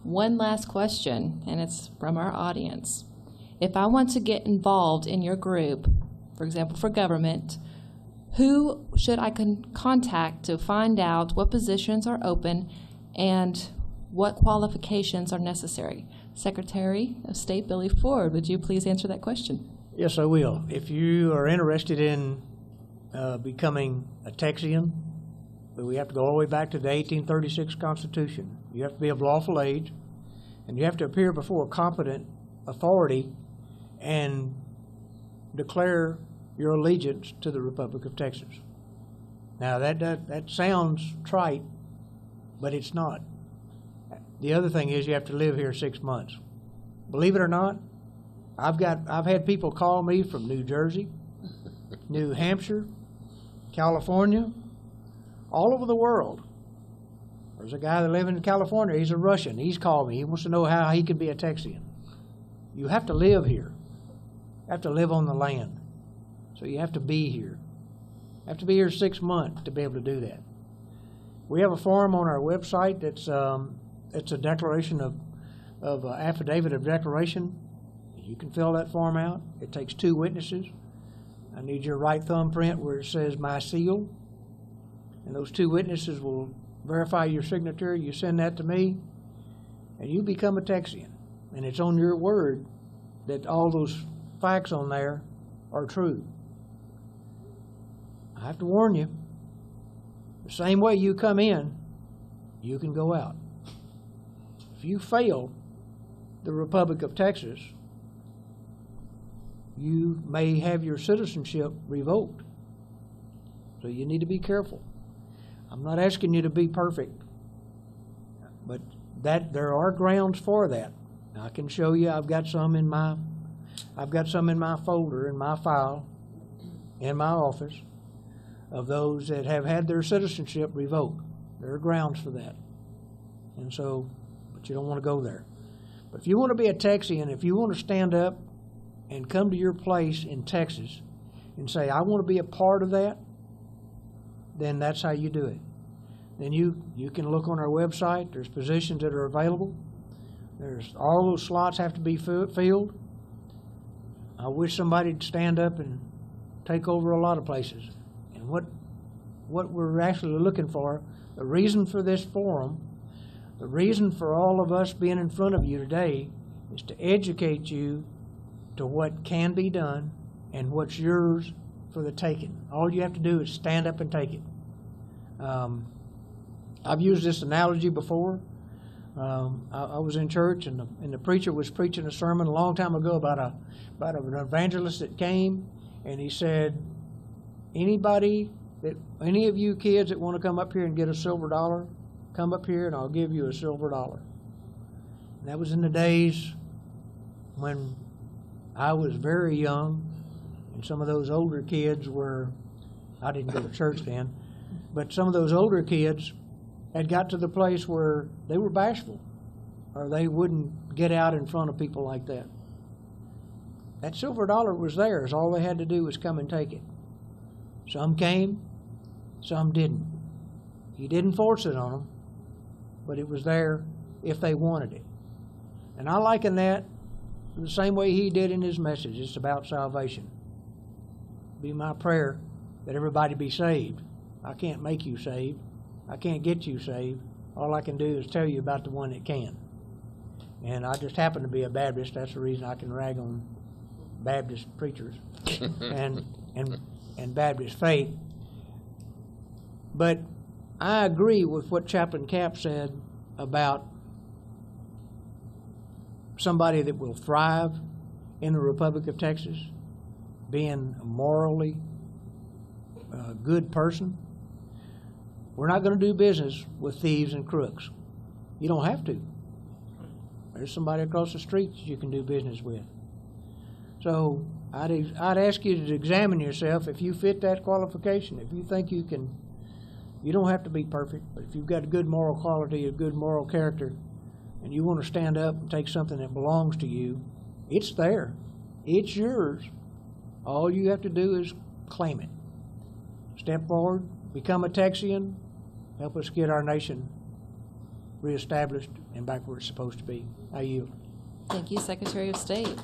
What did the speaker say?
One last question, and it's from our audience. If I want to get involved in your group, for example, for government, who should I contact to find out what positions are open and what qualifications are necessary? Secretary of State Billy Ford, would you please answer that question? Yes, I will. If you are interested in becoming a Texian, we have to go all the way back to the 1836 Constitution. You have to be of lawful age, and you have to appear before a competent authority and declare your allegiance to the Republic of Texas. Now that sounds trite, but it's not. The other thing is you have to live here 6 months. Believe it or not, I've had people call me from New Jersey, New Hampshire, California, all over the world. There's a guy that lives in California. He's a Russian. He's called me. He wants to know how he can be a Texian. You have to live here. You have to live on the land. So you have to be here. You have to be here 6 months to be able to do that. We have a form on our website that's it's a declaration of affidavit of declaration. You can fill that form out. It takes 2 witnesses. I need your right thumbprint where it says my seal. And those 2 witnesses will verify your signature. You send that to me, and you become a Texian. And it's on your word that all those facts on there are true. I have to warn you, the same way you come in, you can go out. If you fail the Republic of Texas, you may have your citizenship revoked. So you need to be careful. I'm not asking you to be perfect, but there are grounds for that. I can show you. I've got some in my folder, in my file, in my office, of those that have had their citizenship revoked. There are grounds for that. And so, but you don't want to go there. But if you want to be a Texian, if you want to stand up and come to your place in Texas and say, I want to be a part of that, then that's how you do it. Then you can look on our website. There's positions that are available. There's all those slots have to be filled. I wish somebody'd stand up and take over a lot of places. And what we're actually looking for, the reason for this forum, the reason for all of us being in front of you today is to educate you to what can be done and what's yours for the taking. All you have to do is stand up and take it. I've used this analogy before. I was in church, and the preacher was preaching a sermon a long time ago about an evangelist that came, and he said, any of you kids that want to come up here and get a silver dollar, come up here and I'll give you a silver dollar. And that was in the days when I was very young, and some of those older kids were, I didn't go to church then, but some of those older kids had got to the place where they were bashful, or they wouldn't get out in front of people like that. That silver dollar was theirs. All they had to do was come and take it. Some came, some didn't. He didn't force it on them, but it was there if they wanted it. And I liken that the same way he did in his message. It's about salvation. Be my prayer that everybody be saved. I can't make you saved. I can't get you saved. All I can do is tell you about the one that can. And I just happen to be a Baptist. That's the reason I can rag on Baptist preachers and Baptist faith. But I agree with what Chaplain Cap said about somebody that will thrive in the Republic of Texas, being a morally good person. We're not going to do business with thieves and crooks. You don't have to. There's somebody across the street that you can do business with. So I'd ask you to examine yourself if you fit that qualification. If you think you can, you don't have to be perfect, but if you've got a good moral quality, a good moral character, and you want to stand up and take something that belongs to you, it's there. It's yours. All you have to do is claim it. Step forward, become a Texian, help us get our nation reestablished and back where it's supposed to be. I yield. Thank you, Secretary of State.